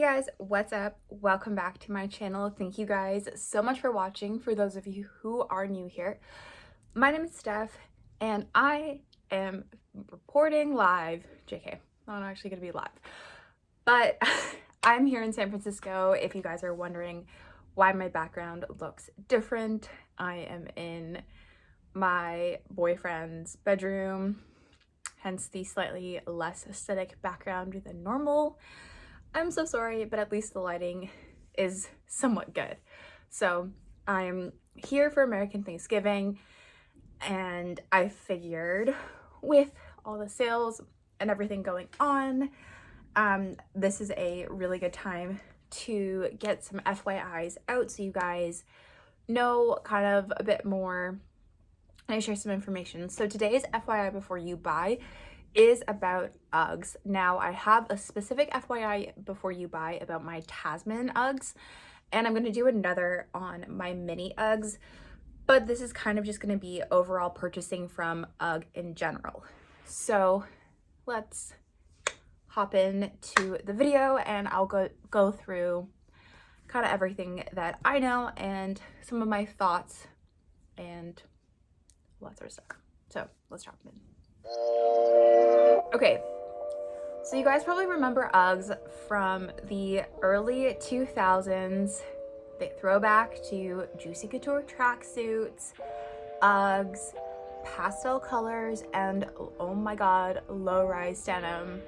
Hey guys, what's up? Welcome back to my channel. Thank you guys so much for watching. For those of you who are new here, my name is Steph and I am reporting live. JK, not actually gonna be live, but I'm here in San Francisco. If you guys are wondering why my background looks different, I am in my boyfriend's bedroom, hence the slightly less aesthetic background than normal. I'm so sorry, but at least the lighting is somewhat good. So I'm here for American Thanksgiving, and I figured with all the sales and everything going on, this is a really good time to get some FYIs out so you guys know kind of a bit more and I share some information. So today's FYI before you buy is about Uggs. Now I have a specific FYI before you buy about my Tasman Uggs, and I'm going to do another on my mini Uggs, but this is kind of just going to be overall purchasing from Ugg in general. So let's hop into the video and I'll go through kind of everything that I know and some of my thoughts and all that sort of stuff. So let's jump in. Okay, so you guys probably remember Uggs from the early 2000s. They throw back to Juicy Couture tracksuits, Uggs, pastel colors, and oh my god, low-rise denim.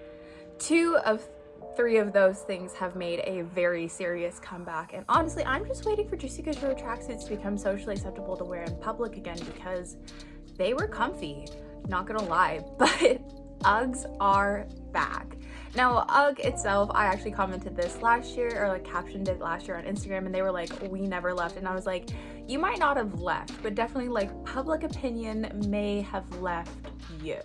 2 of 3 of those things have made a very serious comeback, and honestly, I'm just waiting for Juicy Couture tracksuits to become socially acceptable to wear in public again because they were comfy. Not gonna lie, but Uggs are back. Now, Ugg itself, I actually commented this last year, or like captioned it last year on Instagram, and they were like, we never left. And I was like, you might not have left, but definitely like public opinion may have left you.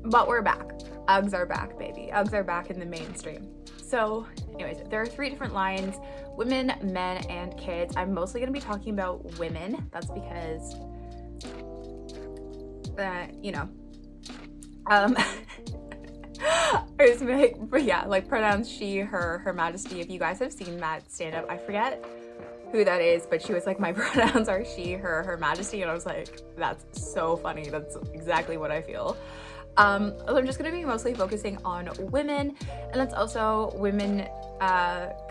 But we're back. Uggs are back, baby. Uggs are back in the mainstream. So anyways, there are 3 different lines: women, men, and kids. I'm mostly gonna be talking about women. That's because you know, I was like, but yeah, like pronouns she, her majesty. If you guys have seen that stand-up, I forget who that is, but she was like, my pronouns are she, her majesty, and I was like, that's so funny. That's exactly what I feel. So I'm just gonna be mostly focusing on women, and that's also women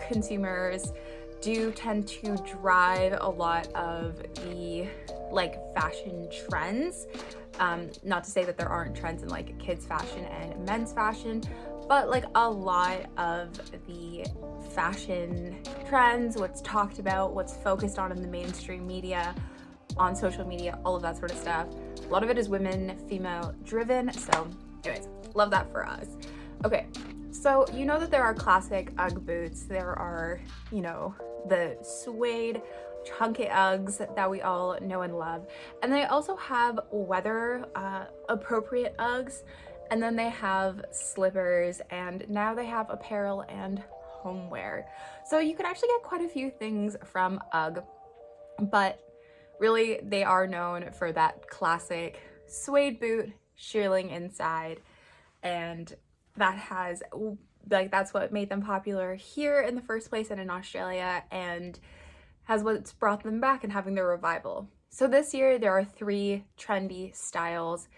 consumers do tend to drive a lot of the like fashion trends. Not to say that there aren't trends in like kids fashion and men's fashion, but like a lot of the fashion trends, what's talked about, what's focused on in the mainstream media, on social media, all of that sort of stuff, a lot of it is women, female driven. So anyways, love that for us. Okay, so you know that there are classic Ugg boots. There are, you know, the suede chunky Uggs that we all know and love, and they also have weather appropriate Uggs, and then they have slippers, and now they have apparel and homeware. So you can actually get quite a few things from Ugg, but really they are known for that classic suede boot, shearling inside, and that has like that's what made them popular here in the first place and in Australia, and has what's brought them back and having their revival. So this year there are 3 trendy styles: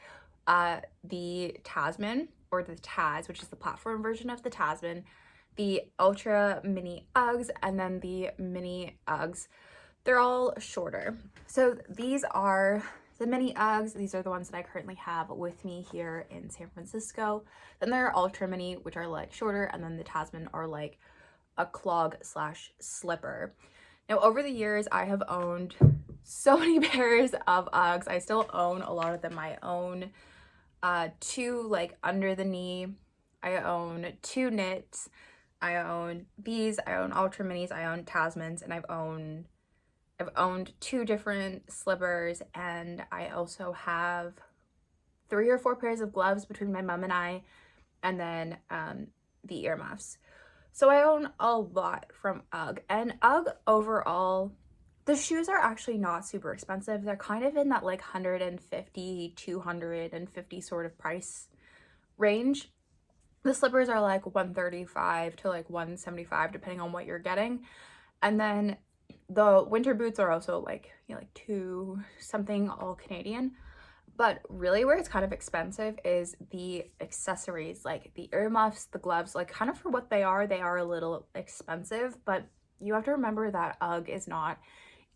the Tasman, or the Taz, which is the platform version of the Tasman, the ultra mini Uggs, and then the mini Uggs. They're all shorter. So these are the mini Uggs. These are the ones that I currently have with me here in San Francisco. Then there are ultra mini, which are like shorter, and then the Tasman are like a clog slash slipper. Now, over the years, I have owned so many pairs of Uggs. I still own a lot of them. I own 2 like under the knee. I own 2 knits. I own these. I own ultra minis. I own Tasmans, and I've owned 2 different slippers, and I also have 3 or 4 pairs of gloves between my mom and I, and then the earmuffs. So I own a lot from Ugg, and Ugg overall, the shoes are actually not super expensive. They're kind of in that like $150, $250 sort of price range. The slippers are like 135 to like 175 depending on what you're getting. And then the winter boots are also like, you know, like 2 something, all Canadian. But really where it's kind of expensive is the accessories, like the earmuffs, the gloves, like kind of for what they are a little expensive, but you have to remember that UGG is not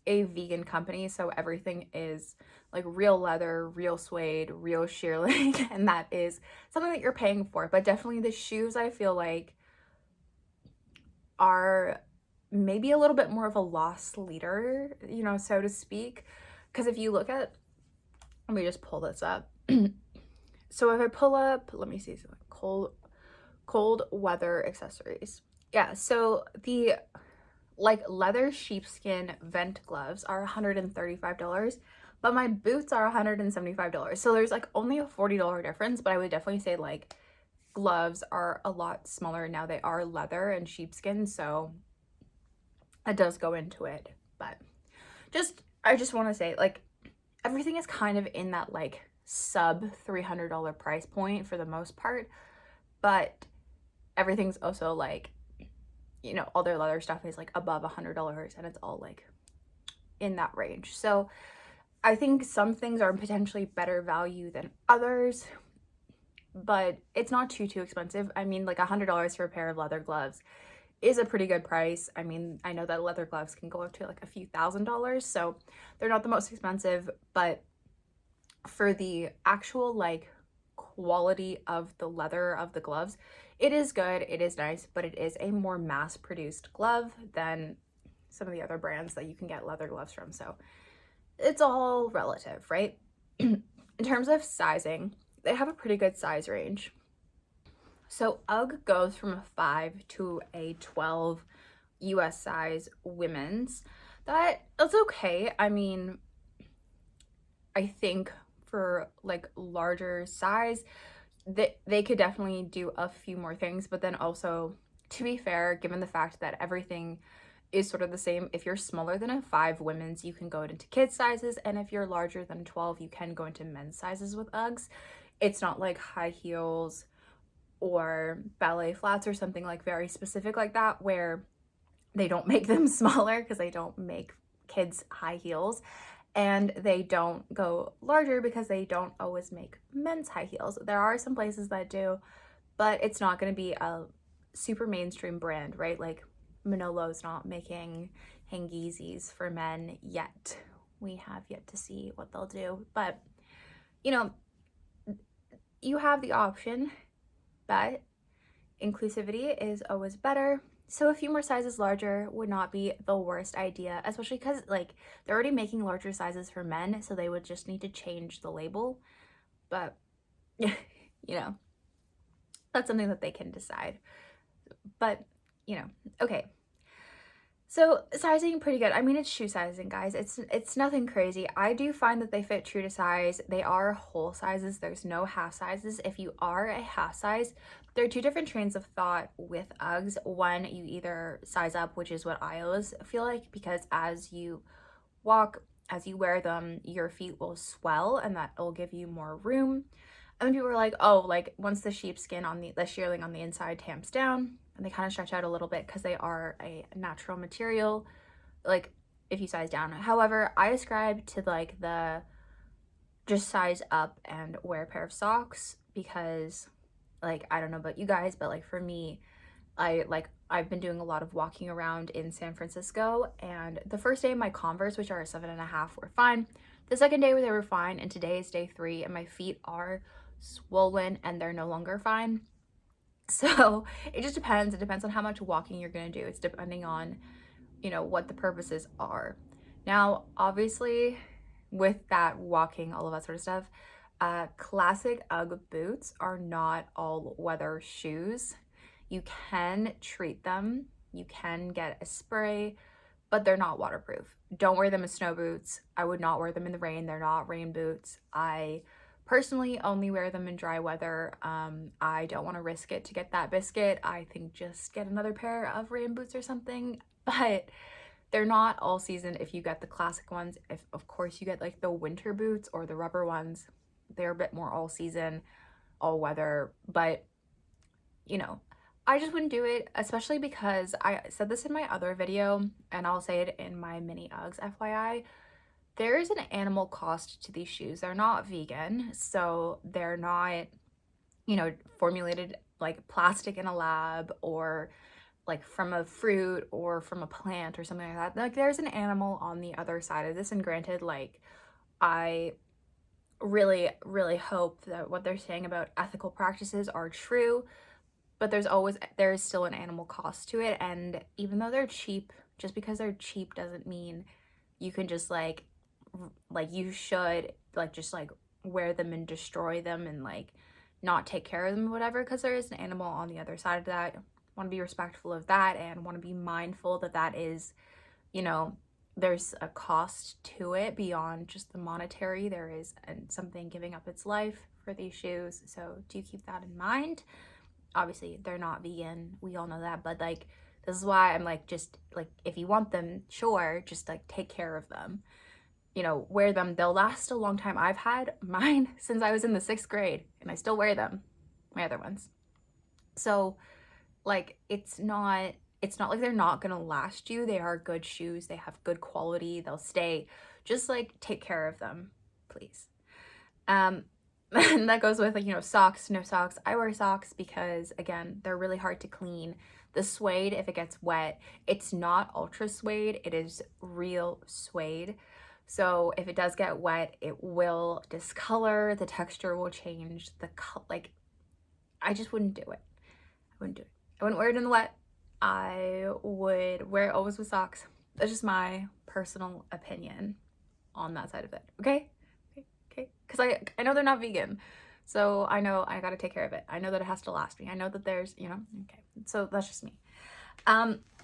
a vegan company, so everything is like real leather, real suede, real shearling, and that is something that you're paying for. But definitely the shoes, I feel like, are maybe a little bit more of a loss leader, you know, so to speak. Because if you look at, let me just pull this up. So if I pull up, let me see, so cold weather accessories. Yeah, so the like leather sheepskin vent gloves are $135, but my boots are $175. So there's like only a $40 difference, but I would definitely say like gloves are a lot smaller now. They are leather and sheepskin, so it does go into it. But I just want to say, like, everything is kind of in that like sub $300 price point for the most part, but everything's also like, you know, all their leather stuff is like above $100 and it's all like in that range. So I think some things are potentially better value than others, but it's not too expensive. I mean, like $100 for a pair of leather gloves is a pretty good price. I mean, I know that leather gloves can go up to like a few $1,000s, so they're not the most expensive, but for the actual like quality of the leather of the gloves, it is good, it is nice, but it is a more mass-produced glove than some of the other brands that you can get leather gloves from. So it's all relative, right? In terms of sizing, they have a pretty good size range. So UGG goes from a 5 to a 12 US size women's. That's okay. I mean, I think for like larger size, they could definitely do a few more things, but then also, to be fair, given the fact that everything is sort of the same, if you're smaller than a 5 women's, you can go into kids sizes, and if you're larger than 12, you can go into men's sizes with Uggs. It's not like high heels or ballet flats or something like very specific like that, where they don't make them smaller because they don't make kids high heels, and they don't go larger because they don't always make men's high heels. There are some places that do, but it's not going to be a super mainstream brand, right? Like Manolo's not making Hangeezys for men yet. We have yet to see what they'll do, but you know, you have the option, but inclusivity is always better. So a few more sizes larger would not be the worst idea, especially because like they're already making larger sizes for men, so they would just need to change the label. But you know, that's something that they can decide. But you know, okay. So sizing pretty good. I mean, it's shoe sizing, guys. It's nothing crazy. I do find that they fit true to size. They are whole sizes. There's no half sizes. If you are a half size, there are 2 different trains of thought with Uggs. One, you either size up, which is what I always feel like, because as you walk, as you wear them, your feet will swell and that will give you more room. And then people are like, oh, like once the sheepskin on the shearling on the inside tamps down, and they kind of stretch out a little bit because they are a natural material, like if you size down. However, I ascribe to like the just size up and wear a pair of socks, because like, I don't know about you guys, but like for me, I've been doing a lot of walking around in San Francisco, and the first day my Converse, which are a 7.5, were fine. The second day they were fine, and today is day 3 and my feet are swollen and they're no longer fine. So it just depends. It depends on how much walking you're going to do. It's depending on, you know, what the purposes are. Now, obviously, with that walking, all of that sort of stuff, classic UGG boots are not all weather shoes. You can treat them. You can get a spray, but they're not waterproof. Don't wear them as snow boots. I would not wear them in the rain. They're not rain boots. I personally only wear them in dry weather. I don't want to risk it to get that biscuit. I think just get another pair of rain boots or something, but they're not all season if you get the classic ones. If of course you get like the winter boots or the rubber ones, they're a bit more all season, all weather. But you know, I just wouldn't do it, especially because I said this in my other video, and I'll say it in my mini Uggs FYI. There is an animal cost to these shoes. They're not vegan, so they're not, you know, formulated like plastic in a lab or like from a fruit or from a plant or something like that. Like there's an animal on the other side of this, and granted, like I really, really hope that what they're saying about ethical practices are true, but there's still an animal cost to it. And even though they're cheap, just because they're cheap doesn't mean you can just like you should like just like wear them and destroy them and like not take care of them or whatever, because there is an animal on the other side of that. Want to be respectful of that and want to be mindful that that is, you know, there's a cost to it beyond just the monetary. There is something giving up its life for these shoes, so do keep that in mind. Obviously they're not vegan, we all know that, but like this is why I'm like, just like if you want them, sure, just like take care of them, you know, wear them. They'll last a long time. I've had mine since I was in the 6th grade and I still wear them, my other ones. So like it's not like they're not gonna last you. They are good shoes, they have good quality, they'll stay. Just like take care of them, please. And that goes with like, you know, socks, no socks. I wear socks because again, they're really hard to clean. The suede, if it gets wet, it's not ultra suede, it is real suede. So if it does get wet, it will discolor, the texture will change, like I just wouldn't do it. I wouldn't do it. I wouldn't wear it in the wet. I would wear it always with socks. That's just my personal opinion on that side of it. Okay? Okay? Because I know they're not vegan. So I know I gotta take care of it. I know that it has to last me. I know that there's, you know, okay. So that's just me.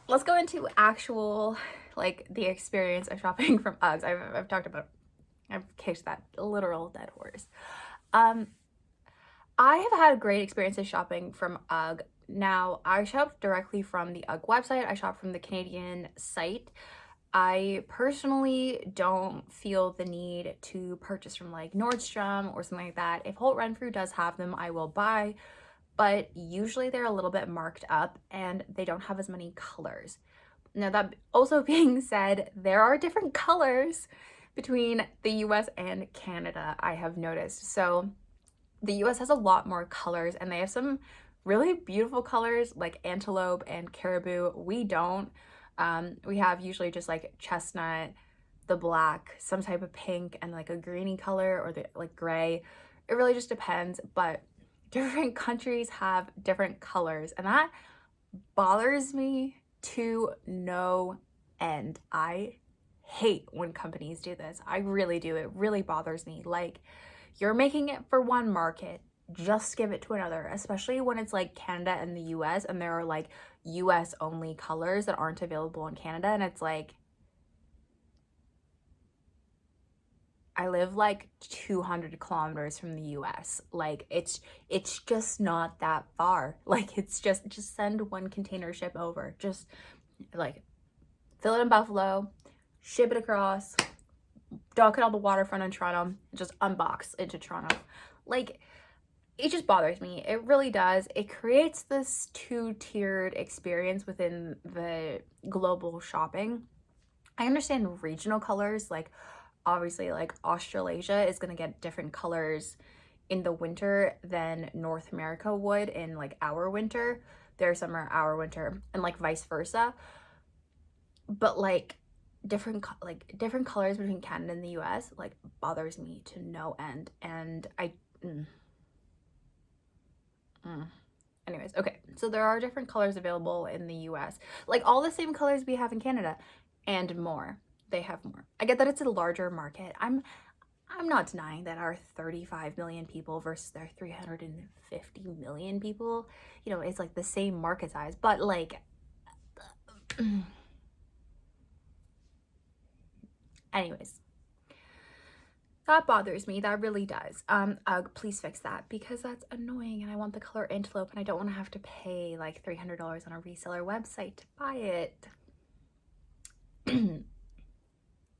Let's go into actual, like, the experience of shopping from Uggs. I've talked about, I've kicked that literal dead horse. I have had great experiences shopping from Ugg. Now, I shop directly from the Ugg website. I shop from the Canadian site. I personally don't feel the need to purchase from like Nordstrom or something like that. If Holt Renfrew does have them, I will buy, but usually they're a little bit marked up and they don't have as many colors. Now, that also being said, there are different colors between the US and Canada, I have noticed. So the US has a lot more colors and they have some really beautiful colors like antelope and caribou. We don't. We have usually just like chestnut, the black, some type of pink, and like a greeny color or the like gray. It really just depends, but different countries have different colors and that bothers me to no end. I hate when companies do this. I really do. It really bothers me. Like, you're making it for one market, just give it to another, especially when it's like Canada and the US and there are like US only colors that aren't available in Canada. And it's like, I live like 200 kilometers from the US. Like it's just not that far. Like it's just send one container ship over. Just like fill it in Buffalo, ship it across, dock it on the waterfront in Toronto, just unbox into Toronto. Like, it just bothers me. It really does. It creates this two-tiered experience within the global shopping. I understand regional colors, like obviously like Australasia is going to get different colors in the winter than North America would in like our winter. Their summer, our winter, and like vice versa. But like different colors between Canada and the US like bothers me to no end. And anyways, okay, so there are different colors available in the US, like all the same colors we have in Canada and more. They have more. I get that it's a larger market. I'm not denying that our 35 million people versus their 350 million people, you know, it's like the same market size, but like anyways, that bothers me. That really does. Ugg, please fix that because that's annoying and I want the color antelope and I don't want to have to pay like $300 on a reseller website to buy it.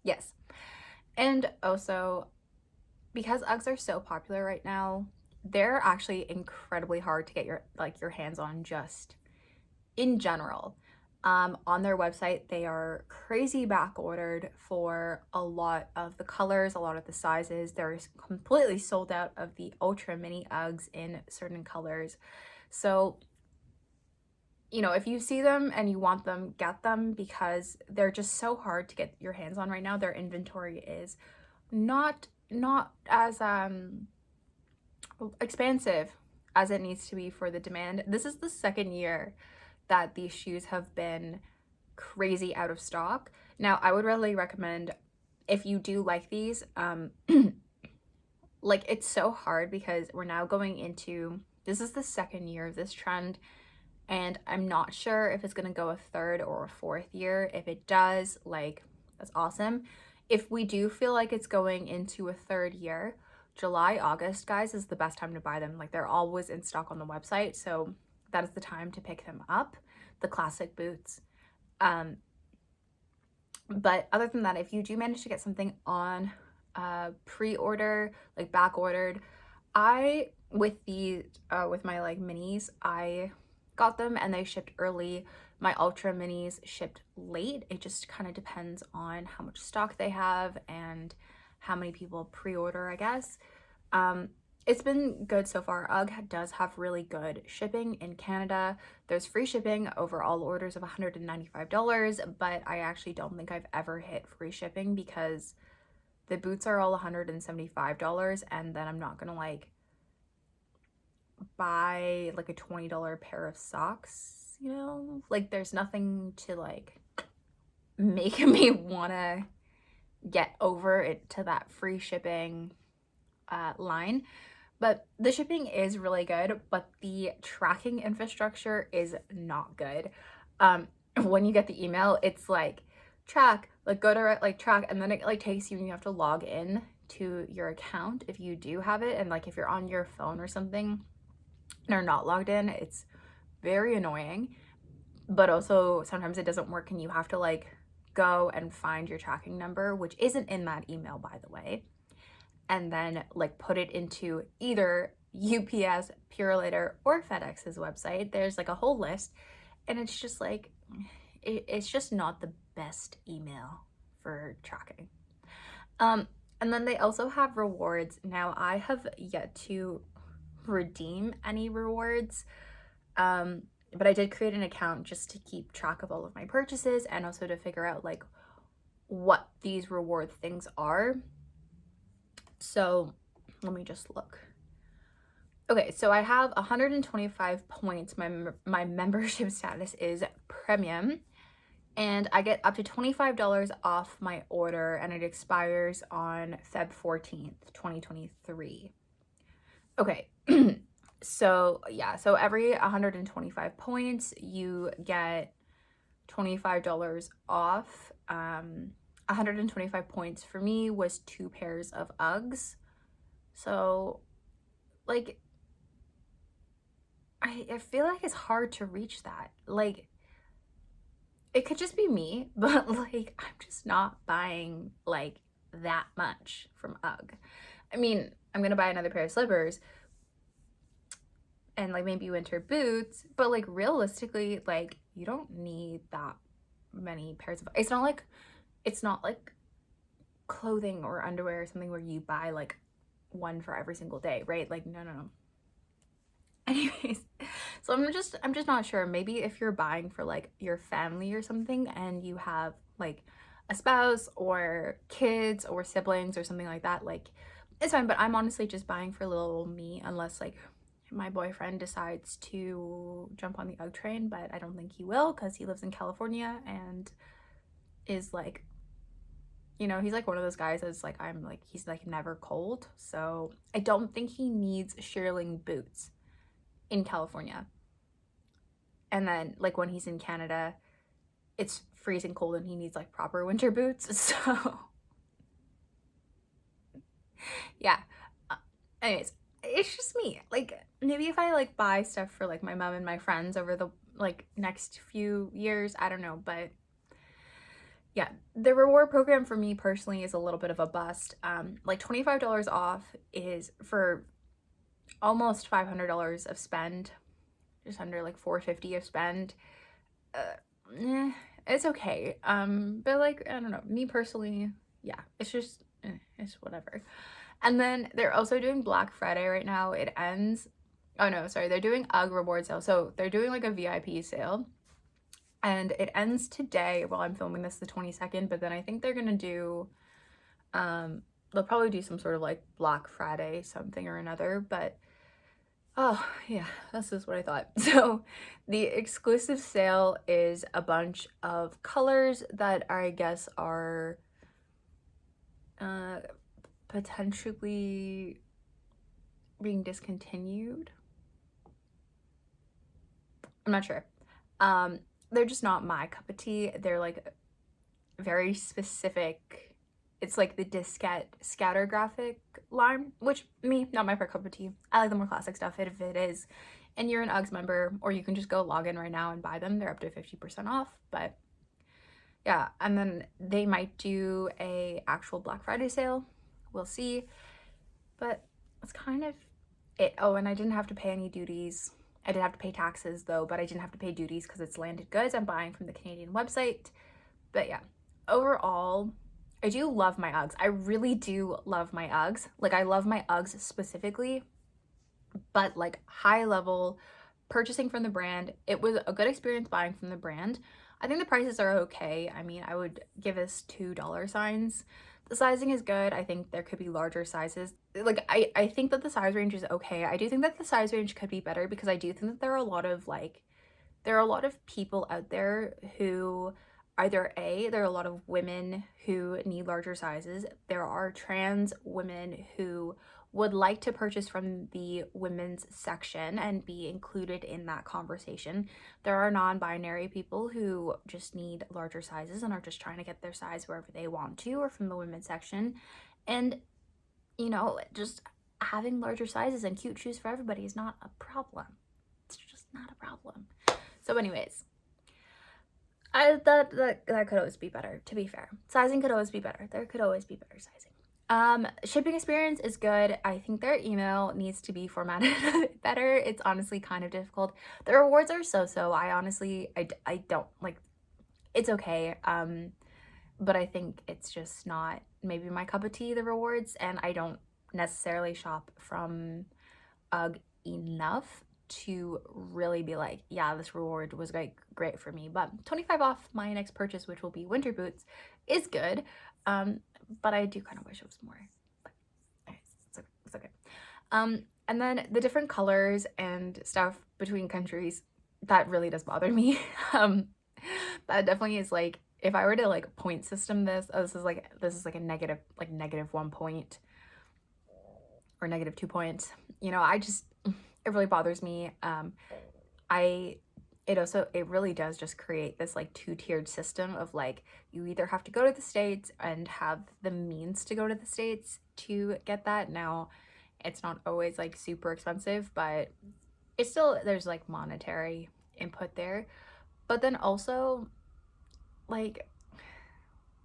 Yes. And also, because Uggs are so popular right now, they're actually incredibly hard to get your hands on just in general. On their website, they are crazy back ordered for a lot of the colors, a lot of the sizes. They're completely sold out of the ultra mini Uggs in certain colors. So, you know, if you see them and you want them, get them, because they're just so hard to get your hands on right now. Their inventory is not as expansive as it needs to be for the demand. This is the second year that these shoes have been crazy out of stock. Now, I would really recommend, if you do like these, like, it's so hard because we're now going into, this is the second year of this trend, and I'm not sure if it's going to go a third or a fourth year. If it does, like, that's awesome. If we do feel like it's going into a third year, July, August, guys, is the best time to buy them. Like, they're always in stock on the website, so that is the time to pick them up, the classic boots. But other than that, if you do manage to get something on pre-order, like back ordered, with my like minis, I got them and they shipped early. My ultra minis shipped late. It just kind of depends on how much stock they have and how many people pre-order, I guess. It's been good so far. Ugg does have really good shipping in Canada. There's free shipping over all orders of $195, but I actually don't think I've ever hit free shipping because the boots are all $175, and then I'm not gonna like buy like a $20 pair of socks, you know? Like, there's nothing to like make me wanna get over it to that free shipping line. But the shipping is really good, but the tracking infrastructure is not good. When you get the email, it's like track, like go to like track, and then it like takes you and you have to log in to your account if you do have it. And like if you're on your phone or something and are not logged in, it's very annoying. But also sometimes it doesn't work and you have to like go and find your tracking number, which isn't in that email, by the way, and then like put it into either UPS, Purolator, or FedEx's website. There's like a whole list, and it's just like, it's just not the best email for tracking. And then they also have rewards. Now, I have yet to redeem any rewards, but I did create an account just to keep track of all of my purchases and also to figure out like what these reward things are. So let me just look. Okay, so I have 125 points. My membership status is premium, and I get up to $25 off my order, and it expires on Feb 14th, 2023. Okay, so yeah, so every 125 points, you get $25 off. 125 points for me was 2 pairs of Uggs. So, like, I feel like it's hard to reach that. Like, it could just be me, but like, I'm just not buying like that much from Ugg. I mean, I'm gonna buy another pair of slippers and like maybe winter boots, but like realistically, like you don't need that many pairs of, it's not like clothing or underwear or something where you buy like one for every single day, right? Like no. Anyways, so I'm just not sure. Maybe if you're buying for like your family or something and you have like a spouse or kids or siblings or something like that, like it's fine. But I'm honestly just buying for little me, unless like my boyfriend decides to jump on the Ugg train, but I don't think he will because he lives in California and is like, you know, he's like one of those guys that's like, he's like never cold. So I don't think he needs shearling boots in California. And then like when he's in Canada, it's freezing cold and he needs like proper winter boots. So yeah. Anyways, it's just me. Like maybe if I like buy stuff for like my mom and my friends over the like next few years, I don't know, but yeah, the reward program for me personally is a little bit of a bust. Like $25 off is for almost $500 of spend, just under like $450 of spend. It's okay. But like, I don't know, me personally, yeah, it's just, it's whatever. And then they're also doing Black Friday right now. It ends, oh no, sorry, they're doing UGG reward sale. So they're doing like a VIP sale, and it ends today. Well, I'm filming this the 22nd, but then I think they're gonna do, they'll probably do some sort of like Black Friday something or another. But oh yeah, this is what I thought. So the exclusive sale is a bunch of colors that I guess are potentially being discontinued. I'm not sure. They're just not my cup of tea. They're like very specific. It's like the diskette scatter graphic line, which me, not my cup of tea. I like the more classic stuff if it is. And you're an Uggs member, or you can just go log in right now and buy them. They're up to 50% off. But yeah, and then they might do a actual Black Friday sale. We'll see. But that's kind of it. Oh, and I didn't have to pay any duties. I did have to pay taxes though, but I didn't have to pay duties because it's landed goods. I'm buying from the Canadian website. But yeah, overall, I do love my Uggs. I really do love my Uggs. Like, I love my Uggs specifically, but like high level purchasing from the brand, it was a good experience buying from the brand. I think the prices are okay. I mean, I would give us $2 signs. The sizing is good. I think there could be larger sizes. Like, I think that the size range is okay. I do think that the size range could be better because I do think that there are a lot of people out there who either there are a lot of women who need larger sizes. There are trans women who would like to purchase from the women's section and be included in that conversation. There are non-binary people who just need larger sizes and are just trying to get their size wherever they want to, or from the women's section. And, you know, just having larger sizes and cute shoes for everybody is not a problem. It's just not a problem. So anyways, that could always be better, to be fair. Sizing could always be better. There could always be better sizing. Shipping experience is good. I think their email needs to be formatted better. It's honestly kind of difficult. The rewards are so. I honestly, I don't like, it's okay. But I think it's just not maybe my cup of tea, the rewards, and I don't necessarily shop from UGG enough to really be like, yeah, this reward was like great for me. But 25 off my next purchase, which will be winter boots, is good. But I do kind of wish it was more. But it's okay. And then the different colors and stuff between countries, that really does bother me. That definitely is like, if I were to like point system this, this is like a negative, like -1 point or -2 points. You know, it really bothers me. It really does just create this like two-tiered system of like, you either have to go to the States and have the means to go to the States to get that. Now, it's not always like super expensive, but it's still, there's like monetary input there. But then also, like,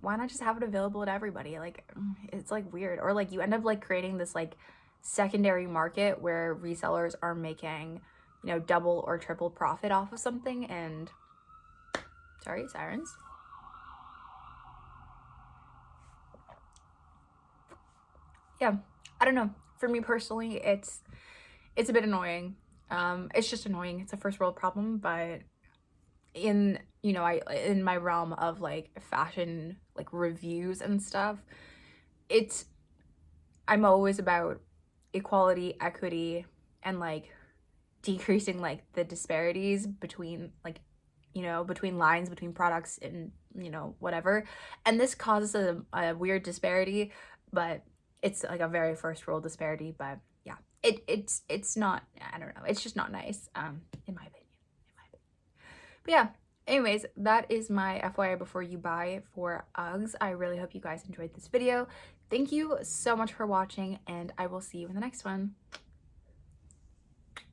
why not just have it available to everybody? Like, it's like weird. Or like you end up like creating this like secondary market where resellers are making, you know, double or triple profit off of something. And sorry, sirens. Yeah, I don't know. For me personally, it's a bit annoying. It's just annoying. It's a first world problem, but in, you know, in my realm of like fashion, like reviews and stuff, I'm always about equality, equity, and like decreasing like the disparities between like, you know, between lines, between products, and, you know, whatever. And this causes a weird disparity, but it's like a very first world disparity. But yeah, it's not, I don't know, it's just not nice, in my opinion. But yeah, anyways, that is my FYI before you buy for Uggs. I really hope you guys enjoyed this video. Thank you so much for watching, and I will see you in the next one.